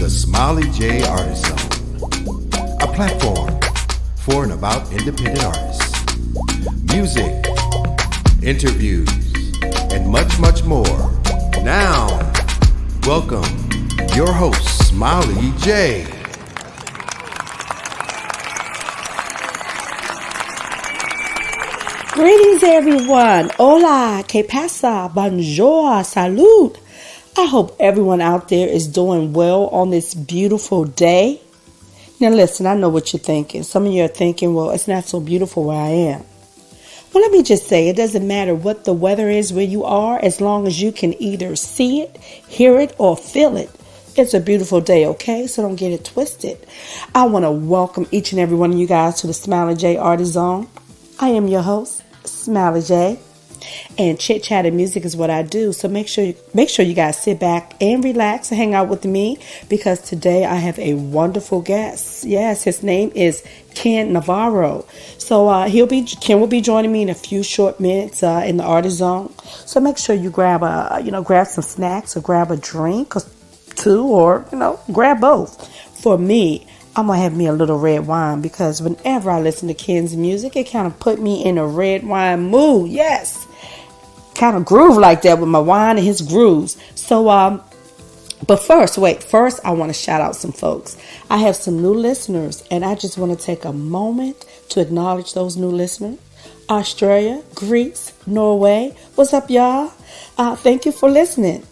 the Smiley J Artist Zone, a platform for and about independent artists, music, interviews, and much, much more. Now, welcome your host, Smiley J. Greetings, everyone. Hola, que pasa? Bonjour, salud. I hope everyone out there is doing well on this beautiful day. Now, listen, I know what you're thinking. Some of you are thinking, well, it's not so beautiful where I am. Well, let me just say, it doesn't matter what the weather is where you are, as long as you can either see it, hear it, or feel it. It's a beautiful day, okay? So don't get it twisted. I want to welcome each and every one of you guys to the Smiley J Artist Zone. I am your host, Smiley J, and Chit Chat and music is what I do. So make sure you guys sit back and relax and hang out with me, because today I have a wonderful guest. Yes, his name is Ken Navarro. So Ken will be joining me in a few short minutes in the Artist Zone. So make sure you grab some snacks or grab a drink or two, or grab both. For me, I'm going to have me a little red wine, because whenever I listen to Ken's music, it kind of put me in a red wine mood. Yes. Kind of groove like that with my wine and his grooves. So, but first, I want to shout out some folks. I have some new listeners, and I just want to take a moment to acknowledge those new listeners. Australia, Greece, Norway. What's up, y'all? Thank you for listening.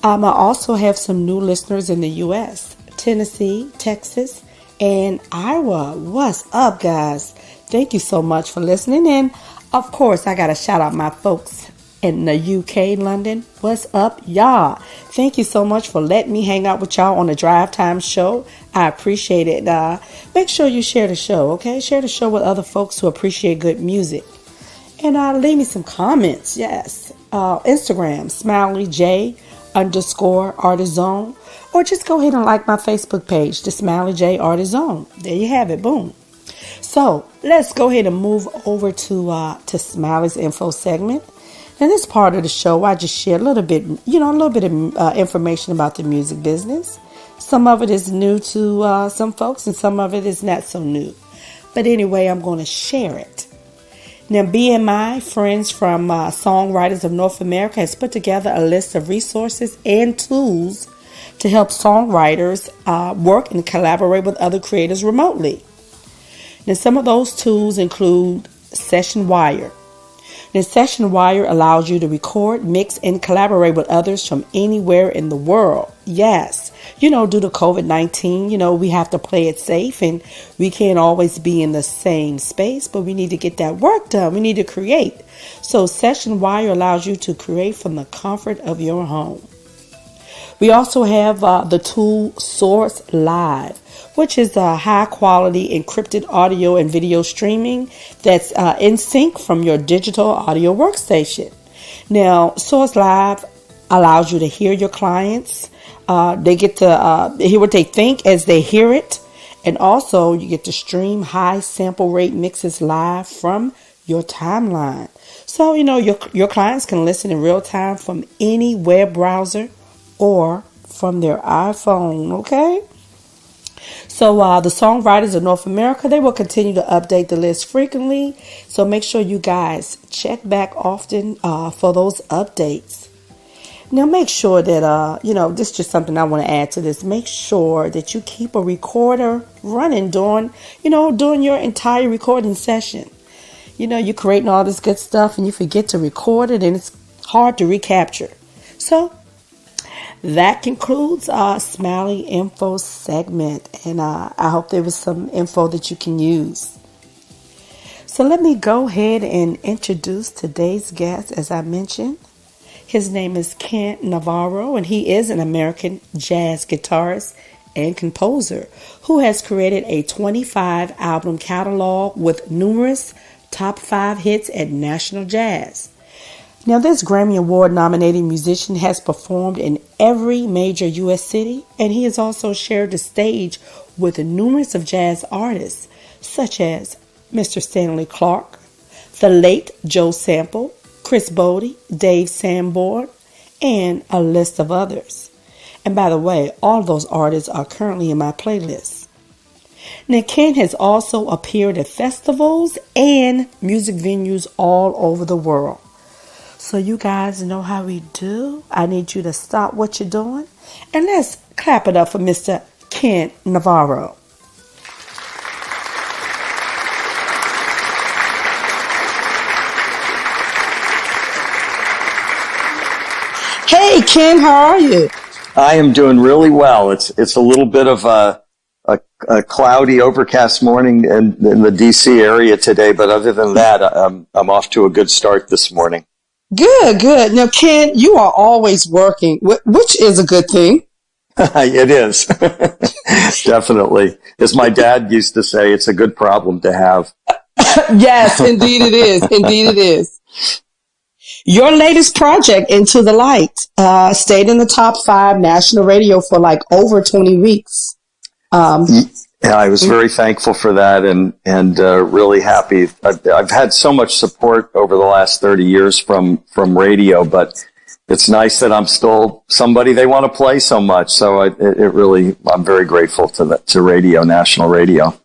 I also have some new listeners in the U.S., Tennessee, Texas, and Iowa. What's up, guys? Thank you so much for listening. And of course, I got to shout out my folks in the UK, London. What's up, y'all? Thank you so much for letting me hang out with y'all on the Drive Time show. I appreciate it. Make sure you share the show, okay? Share the show with other folks who appreciate good music. And leave me some comments. Yes. Instagram, SmileyJ_Artist Zone. Or just go ahead and like my Facebook page, the Smiley J Artist Zone. There you have it. Boom. So let's go ahead and move over to Smiley's info segment. In this part of the show, I just share a little bit of information about the music business. Some of it is new to some folks, and some of it is not so new. But anyway, I'm going to share it. Now, BMI, Friends from Songwriters of North America, has put together a list of resources and tools to help songwriters work and collaborate with other creators remotely. Now, some of those tools include Session Wire. Now, Session Wire allows you to record, mix, and collaborate with others from anywhere in the world. Yes, due to COVID-19, we have to play it safe, and we can't always be in the same space, but we need to get that work done. We need to create. So Session Wire allows you to create from the comfort of your home. We also have the tool Source Live, which is a high-quality encrypted audio and video streaming that's in sync from your digital audio workstation. Now, Source Live allows you to hear your clients. They get to hear what they think as they hear it. And also, you get to stream high sample rate mixes live from your timeline. So, your clients can listen in real time from any web browser or from their iPhone, okay? So the Songwriters of North America, they will continue to update the list frequently. So make sure you guys check back often for those updates. Now make sure that, this is just something I want to add to this. Make sure that you keep a recorder running during your entire recording session. You're creating all this good stuff and you forget to record it, and it's hard to recapture. So that concludes our Smiley info segment, and I hope there was some info that you can use. So let me go ahead and introduce today's guest. As I mentioned, his name is Ken Navarro, and he is an American jazz guitarist and composer who has created a 25-album catalog with numerous top 5 hits at national jazz. Now, this Grammy Award-nominated musician has performed in every major U.S. city, and he has also shared the stage with numerous of jazz artists, such as Mr. Stanley Clarke, the late Joe Sample, Chris Bodie, Dave Sanborn, and a list of others. And by the way, all those artists are currently in my playlist. Now, Ken has also appeared at festivals and music venues all over the world. So you guys know how we do. I need you to stop what you're doing and let's clap it up for Mr. Ken Navarro. Hey Ken, how are you? I am doing really well. It's a little bit of a cloudy, overcast morning in the DC area today, but other than that, I'm off to a good start this morning. Good. Now, Ken, you are always working, which is a good thing. It is. Definitely. As my dad used to say, it's a good problem to have. Yes, indeed it is. Indeed it is. Your latest project, Into the Light, stayed in the top 5 national radio for like over 20 weeks. Yeah, I was very thankful for that and really happy. I've had so much support over the last 30 years from radio, but it's nice that I'm still somebody they want to play so much. So I'm very grateful to radio, national radio.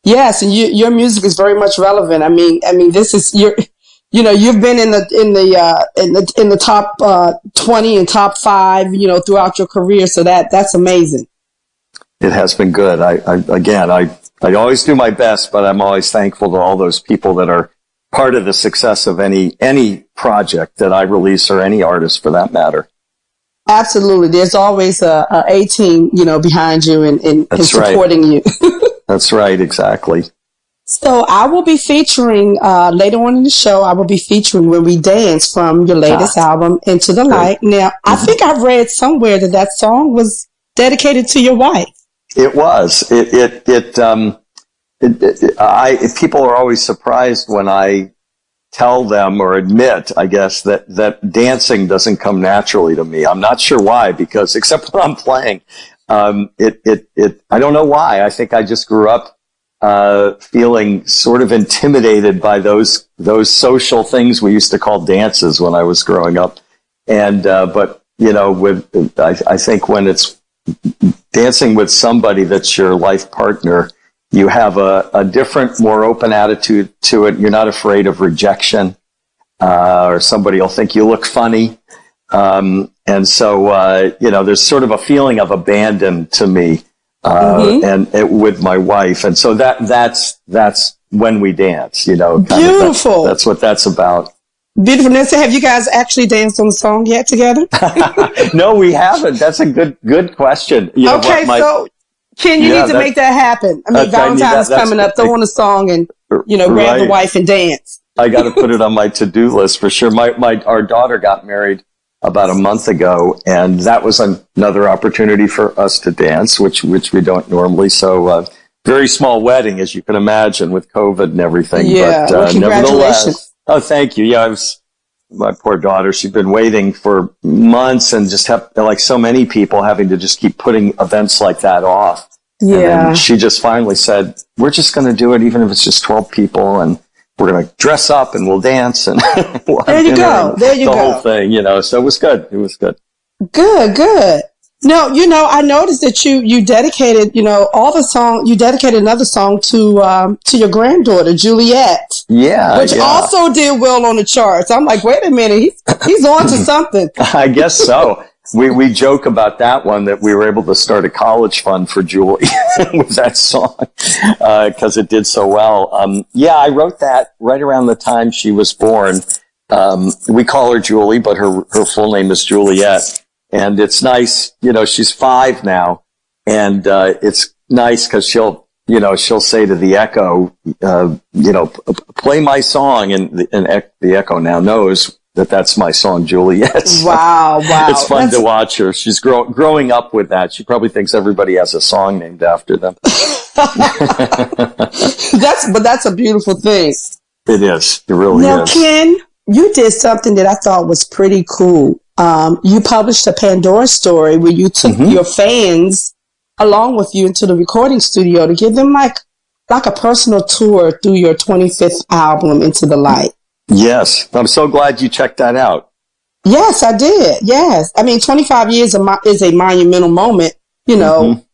Yes, and your music is very much relevant. I mean, this is you've been in the top 20 and top 5, throughout your career. So that's amazing. It has been good. I always do my best, but I'm always thankful to all those people that are part of the success of any project that I release, or any artist for that matter. Absolutely. There's always a team, behind you and supporting you. That's right. Exactly. So I will be featuring, later on in the show, I will be featuring When We Dance from your latest album, Into the Light. Now, I think I've read somewhere that song was dedicated to your wife. It was. People are always surprised when I tell them or admit, I guess, that dancing doesn't come naturally to me. I'm not sure why, because except when I'm playing, I don't know why. I think I just grew up feeling sort of intimidated by those social things we used to call dances when I was growing up. And I think when it's dancing with somebody that's your life partner, you have a different, more open attitude to it. You're not afraid of rejection, or somebody will think you look funny. And so, there's sort of a feeling of abandon to me, with my wife. And so that's when we dance, Beautiful. That's what that's about. Beautiful. Nancy, have you guys actually danced on the song yet together? No, we haven't. That's a good question. So Ken, you need to make that happen. I mean, Valentine's coming up. Throw on a song and, grab the wife and dance. I got to put it on my to-do list for sure. Our daughter got married about a month ago, and that was another opportunity for us to dance, which we don't normally. So, very small wedding, as you can imagine, with COVID and everything. Yeah, but congratulations. Nevertheless, oh, thank you. Yeah, my poor daughter, she'd been waiting for months and just like so many people, having to just keep putting events like that off. Yeah. And she just finally said, we're just going to do it, even if it's just 12 people, and we're going to dress up and we'll dance. And there you go. The whole thing, so it was good. It was good. Good. No, I noticed that you dedicated, you dedicated another song to your granddaughter, Juliet. Yeah. Which also did well on the charts. I'm like, wait a minute, he's on to something. I guess so. We joke about that one, that we were able to start a college fund for Julie with that song, because it did so well. I wrote that right around the time she was born. We call her Julie, but her full name is Juliet. And it's nice, she's 5 now, and it's nice because she'll say to the Echo, play my song, and the Echo now knows that's my song, Juliet. So wow. It's fun to watch her. She's growing up with that. She probably thinks everybody has a song named after them. That's a beautiful thing. It is. It really is. Now, Ken, you did something that I thought was pretty cool. You published a Pandora story where you took your fans along with you into the recording studio to give them like a personal tour through your 25th album, Into the Light. Yes. I'm so glad you checked that out. Yes, I did. Yes. I mean, 25 years is a monumental moment, you know,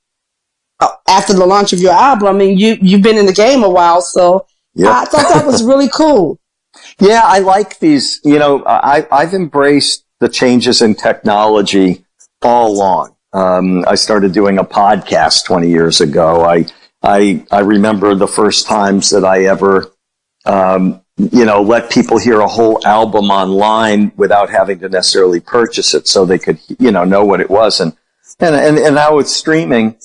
after the launch of your album. I mean, you've been in the game a while, so Yep. I thought that was really cool. Yeah, I like these. You know, I've embraced the changes in technology all along. I started doing a podcast 20 years ago. I remember the first times that I ever, let people hear a whole album online without having to necessarily purchase it, so they could, know what it was. And now with streaming,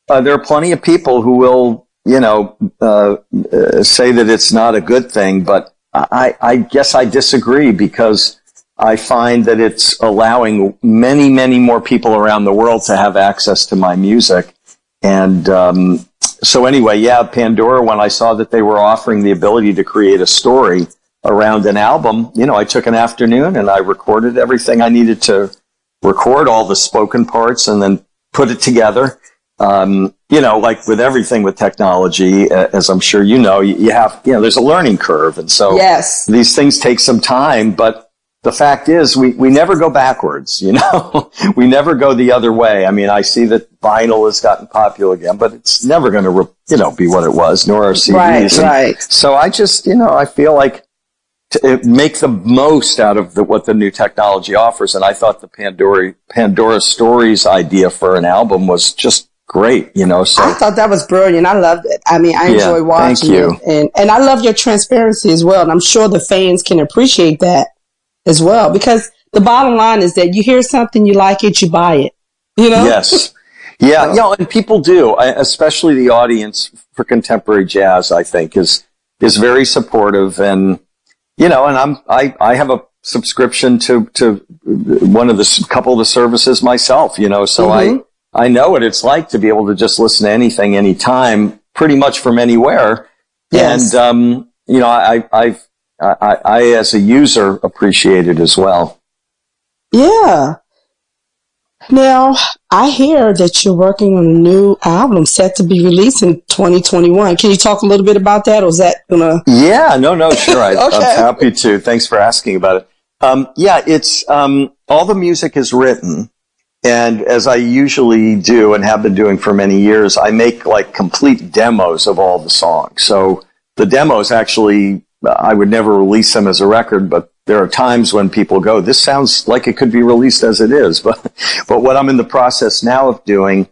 there are plenty of people who will, say that it's not a good thing, but I guess I disagree, because I find that it's allowing many, many more people around the world to have access to my music. And so anyway, yeah, Pandora, when I saw that they were offering the ability to create a story around an album, I took an afternoon and I recorded everything I needed to record, all the spoken parts, and then put it together. Like with everything with technology, as I'm sure you have, there's a learning curve. And so yes, these things take some time, but the fact is we never go backwards, we never go the other way. I mean, I see that vinyl has gotten popular again, but it's never going to, be what it was, nor are CDs. Right. So I just, I feel like to make the most out of what the new technology offers. And I thought the Pandora Stories idea for an album was just great, so I thought that was brilliant. I loved it. I mean, I enjoy watching it, and I love your transparency as well. And I'm sure the fans can appreciate that as well, because the bottom line is that you hear something, you like it, you buy it. Yes, yeah, and people do, especially the audience for contemporary jazz. I think is very supportive, and and I have a subscription to one of the couple of the services myself. So I know what it's like to be able to just listen to anything, anytime, pretty much from anywhere. Yes. And, I as a user appreciate it as well. Yeah. Now, I hear that you're working on a new album set to be released in 2021. Can you talk a little bit about that, or is that gonna? Yeah, no, sure. Okay. I'm happy to. Thanks for asking about it. It's, all the music is written. And as I usually do and have been doing for many years, I make like complete demos of all the songs. So the demos actually, I would never release them as a record, but there are times when people go, this sounds like it could be released as it is. But what I'm in the process now of doing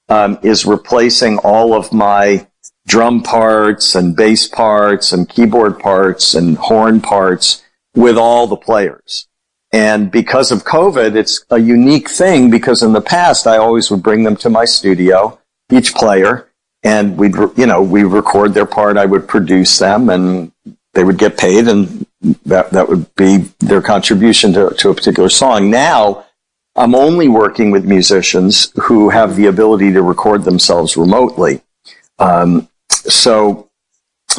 is replacing all of my drum parts and bass parts and keyboard parts and horn parts with all the players. And because of COVID, it's a unique thing, because in the past, I always would bring them to my studio, each player, and we'd record their part. I would produce them, and they would get paid, and that would be their contribution to a particular song. Now, I'm only working with musicians who have the ability to record themselves remotely. So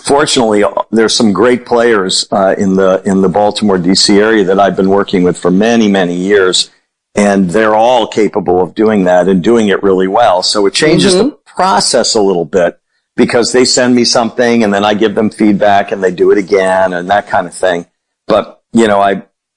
fortunately, there's some great players in the Baltimore, D.C. area that I've been working with for many, many years, and they're all capable of doing that and doing it really well. So it changes the process a little bit, because they send me something and then I give them feedback and they do it again and that kind of thing. But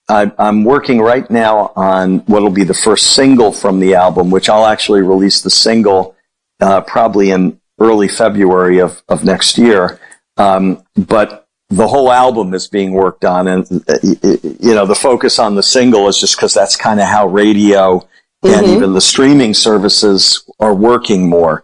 I'm working right now on what'll be the first single from the album, which I'll actually release the single probably in early February of next year. But the whole album is being worked on, and the focus on the single is just because that's kind of how radio and even the streaming services are working more.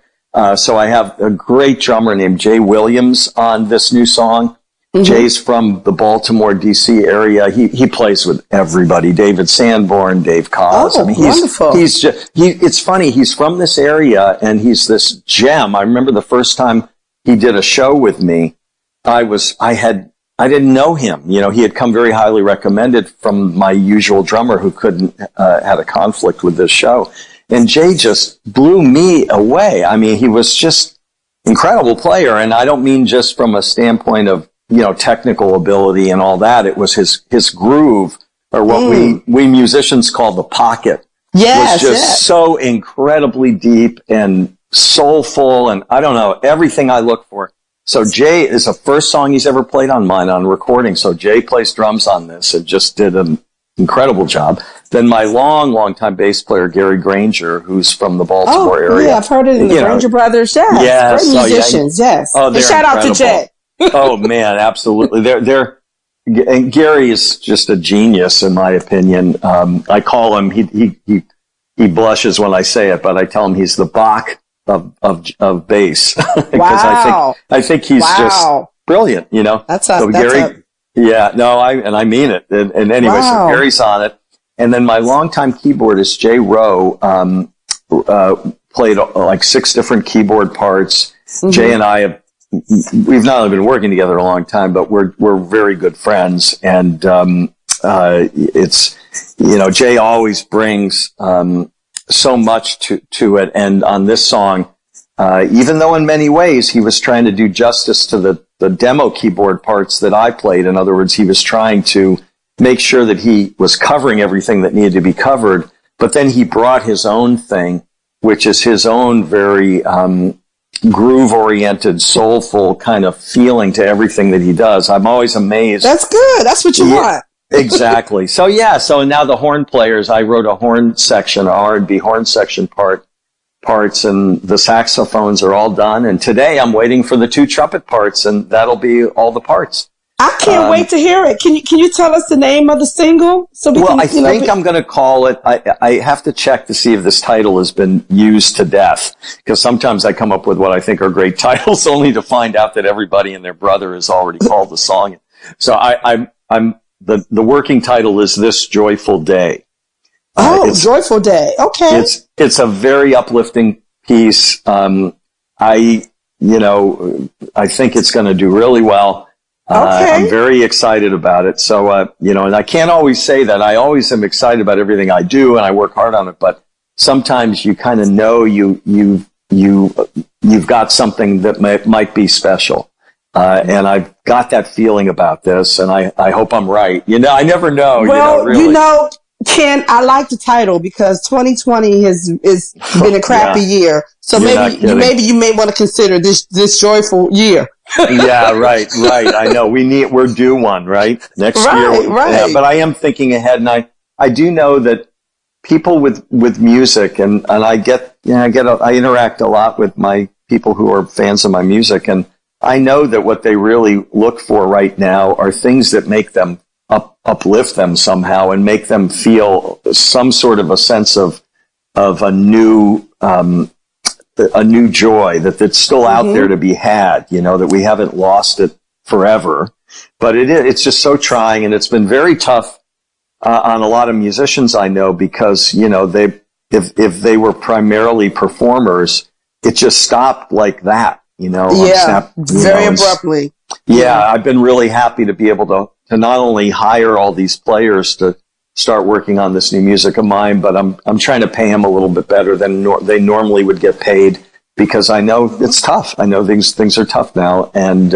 So I have a great drummer named Jay Williams on this new song. Jay's from the Baltimore, D.C. area. He plays with everybody. David Sanborn, Dave Koz. Oh, wonderful. It's funny. He's from this area, and he's this gem. I remember the first time he did a show with me, I didn't know him. He had come very highly recommended from my usual drummer who had a conflict with this show. And Jay just blew me away. I mean, he was just incredible player. And I don't mean just from a standpoint of, technical ability and all that. It was his groove, or what we musicians call the pocket. Yes, was just so incredibly deep and soulful, and I don't know, everything I look for. So Jay is the first song he's ever played on mine on recording. So Jay plays drums on this and just did incredible job. Then my long time bass player, Gary Granger, who's from the Baltimore area. Yeah, I've heard it in the Granger Brothers. Yes. Yes. Great musicians, yes. Oh, and shout out to Jay. Oh, man, absolutely. And Gary is just a genius, in my opinion. I call him, he blushes when I say it, but I tell him he's the Bach of bass. Wow. I think he's just brilliant, you know. Gary, yeah, no, I mean it. And anyway, so Gary's on it. And then my longtime keyboardist, Jay Rowe, played like 6 different keyboard parts. Mm-hmm. Jay and I we've not only been working together a long time, but we're very good friends. And, it's, you know, Jay always brings, so much to it. And on this song, even though in many ways he was trying to do justice to the demo keyboard parts that I played. In other words, he was trying to make sure that he was covering everything that needed to be covered. But then he brought his own thing, which is his own very, groove-oriented, soulful kind of feeling to everything that he does. I'm always amazed. That's good. That's what you want. Exactly. So now the horn players, I wrote a horn section, R&B horn section parts, and the saxophones are all done. And today I'm waiting for the 2 trumpet parts, and that'll be all the parts. I can't wait to hear it. Can you tell us the name of the single? I think I'm going to call it. I have to check to see if this title has been used to death, because sometimes I come up with what I think are great titles, only to find out that everybody and their brother has already called the song. So the working title is This Joyful Day. Joyful Day. Okay. It's a very uplifting piece. I think it's going to do really well. Okay. I'm very excited about it. So, and I can't always say that. I always am excited about everything I do, and I work hard on it. But sometimes you kind of know you've got something that might be special. And I've got that feeling about this, and I hope I'm right. You know, I never know. Well, really. Ken, I like the title because 2020 has been a crappy year. So maybe you may want to consider this joyful year. Yeah, right. I know we're due one, right? Next year. Right. Yeah, but I am thinking ahead, and I do know that people with music, and I interact a lot with my people who are fans of my music, and I know that what they really look for right now are things that make them uplift them somehow and make them feel some sort of a sense of a new joy that's still out there to be had, that we haven't lost it forever. But it's just so trying, and it's been very tough on a lot of musicians I know, because, if they were primarily performers, it just stopped like that, very abruptly. Yeah, I've been really happy to be able to not only hire all these players to start working on this new music of mine, but I'm trying to pay them a little bit better than they normally would get paid, because I know it's tough. I know things are tough now, and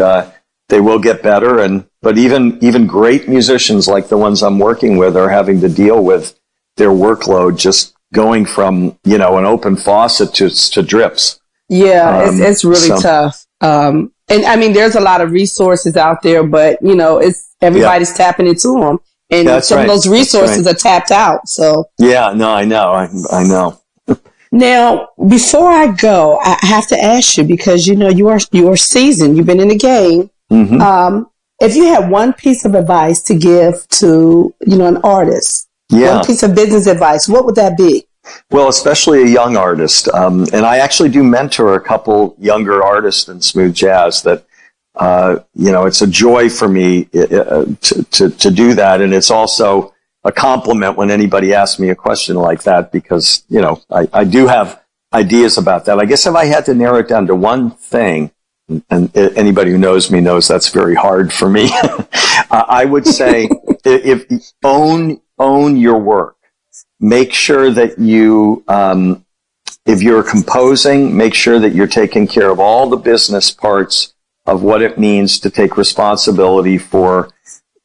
they will get better. But even great musicians like the ones I'm working with are having to deal with their workload just going from an open faucet to drips. Yeah, it's really tough. And I mean, there's a lot of resources out there, but everybody's tapping into them, and some of those resources are tapped out. So yeah, no, I know. Now, before I go, I have to ask you, because you are seasoned. You've been in the game. Mm-hmm. If you had one piece of advice to give to an artist, one piece of business advice, what would that be? Well, especially a young artist. And I actually do mentor a couple younger artists in smooth jazz that, it's a joy for me to do that. And it's also a compliment when anybody asks me a question like that, because, I do have ideas about that. I guess if I had to narrow it down to one thing, and anybody who knows me knows that's very hard for me, I would say if own your work. Make sure that you, if you're composing, make sure that you're taking care of all the business parts of what it means to take responsibility for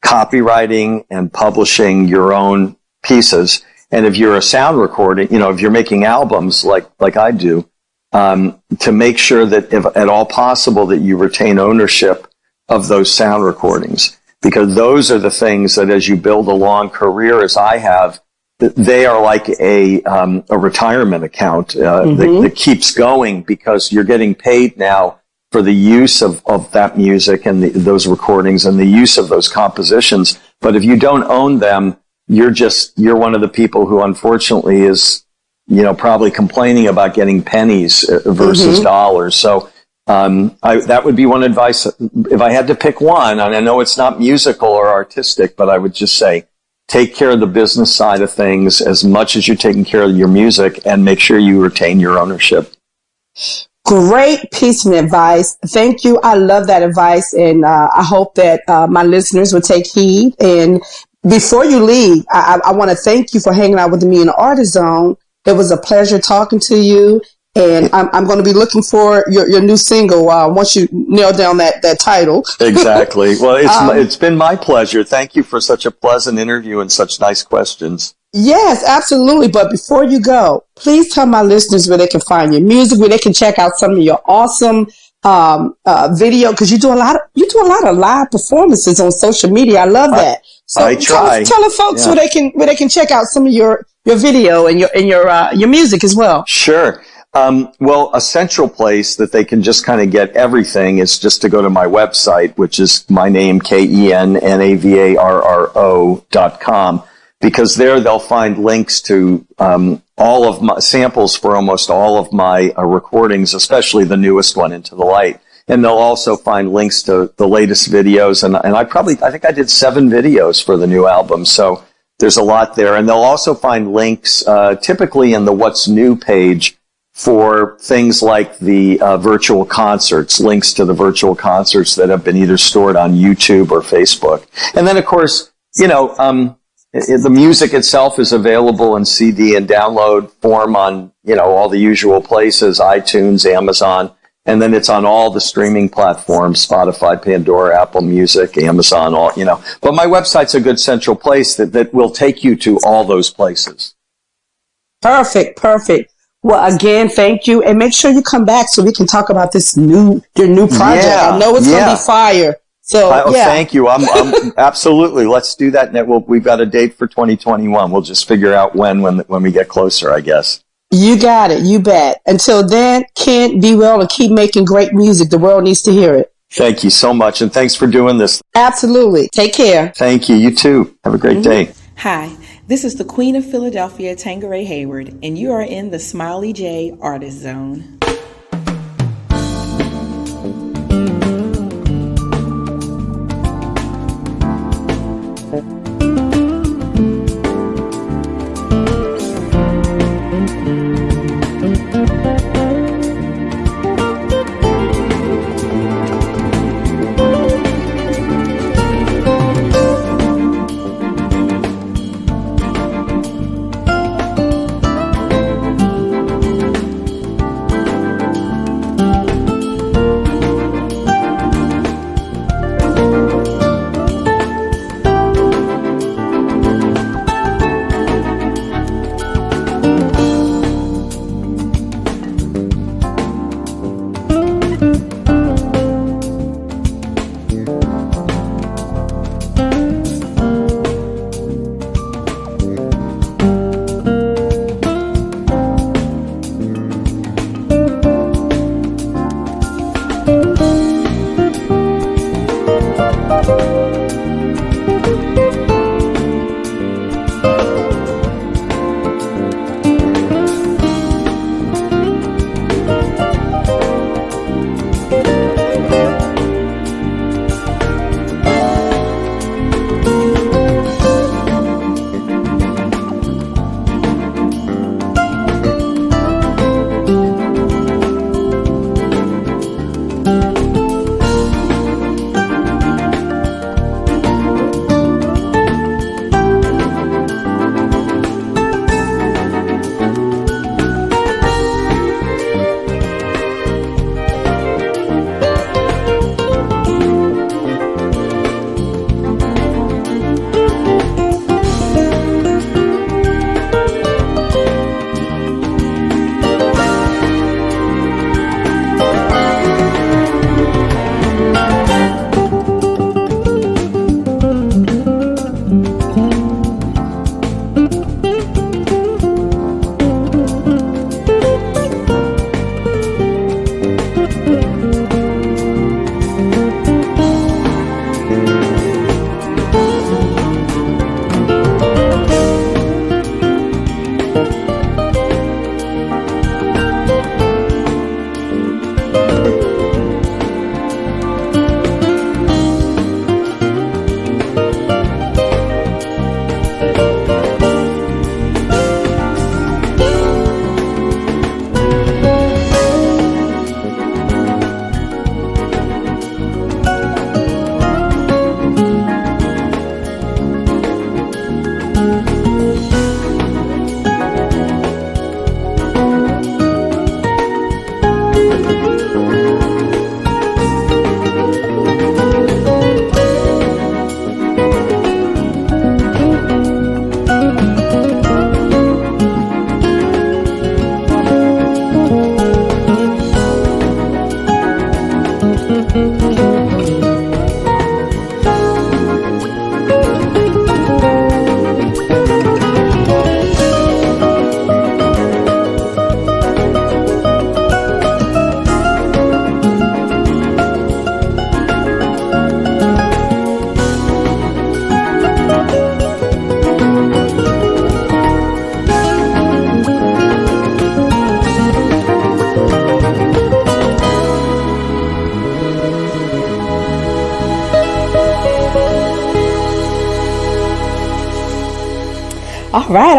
copywriting and publishing your own pieces. And if you're a sound recording, if you're making albums like I do, to make sure that if at all possible that you retain ownership of those sound recordings. because those are the things that as you build a long career, as I have, they are like a retirement account that keeps going, because you're getting paid now for the use of that music and those recordings and the use of those compositions. But if you don't own them, you're one of the people who unfortunately is, probably complaining about getting pennies versus dollars. So that would be one advice. If I had to pick one, and I know it's not musical or artistic, but I would just say, take care of the business side of things as much as you're taking care of your music, and make sure you retain your ownership. Great piece of advice. Thank you. I love that advice. And I hope that my listeners will take heed. And before you leave, I want to thank you for hanging out with me in the Artist Zone. It was a pleasure talking to you. And I'm going to be looking for your new single once you nail down that title. Exactly. Well, it's been my pleasure. Thank you for such a pleasant interview and such nice questions. Yes, absolutely. But before you go, please tell my listeners where they can find your music, where they can check out some of your awesome video, because you do a lot of live performances on social media. I love that. So I try. Tell the folks where they can check out some of your video and your music as well. Sure. Well, a central place that they can just kind of get everything is just to go to my website, which is my name, KenNavarro.com, because there they'll find links to all of my samples for almost all of my recordings, especially the newest one, Into the Light. And they'll also find links to the latest videos. And I think I did 7 videos for the new album. So there's a lot there. And they'll also find links typically in the What's New page for things like the virtual concerts, links to the virtual concerts that have been either stored on YouTube or Facebook. And then, of course, the music itself is available in CD and download form on, all the usual places, iTunes, Amazon, and then it's on all the streaming platforms, Spotify, Pandora, Apple Music, Amazon, But my website's a good central place that will take you to all those places. Perfect. Well, again, thank you. And make sure you come back so we can talk about your new project. Yeah, I know it's going to be fire. So, Thank you. I'm absolutely. Let's do that. We've got a date for 2021. We'll just figure out when we get closer, I guess. You got it. You bet. Until then, Ken, be well and keep making great music. The world needs to hear it. Thank you so much. And thanks for doing this. Absolutely. Take care. Thank you. You too. Have a great day. Hi, this is the Queen of Philadelphia, Tangeray Hayward, and you are in the Smiley J Artist Zone.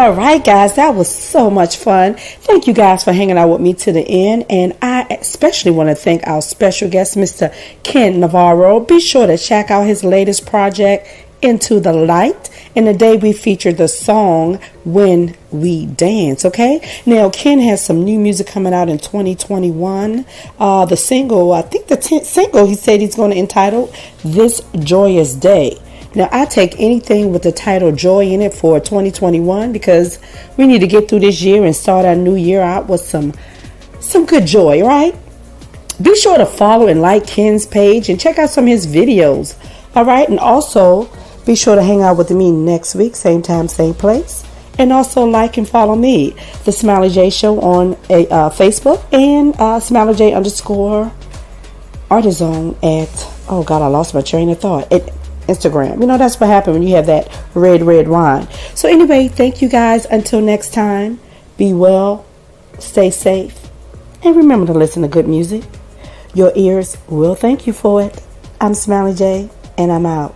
All right, guys. That was so much fun. Thank you guys for hanging out with me to the end. And I especially want to thank our special guest, Mr. Ken Navarro. Be sure to check out his latest project, Into the Light. And today we featured the song When We Dance, okay? Now, Ken has some new music coming out in 2021. The single, I think single he said he's going to entitle This Joyous Day. Now, I take anything with the title Joy in it for 2021 because we need to get through this year and start our new year out with some good joy, right? Be sure to follow and like Ken's page and check out some of his videos, all right? And also, be sure to hang out with me next week, same time, same place. And also like and follow me, The Smiley J Show on Facebook and Smiley J _ Artisan at, oh God, I lost my train of thought. Instagram. You know, that's what happened when you have that red wine. So anyway, thank you guys. Until next time, be well, stay safe, and remember to listen to good music. Your ears will thank you for it. I'm Smiley J, and I'm out.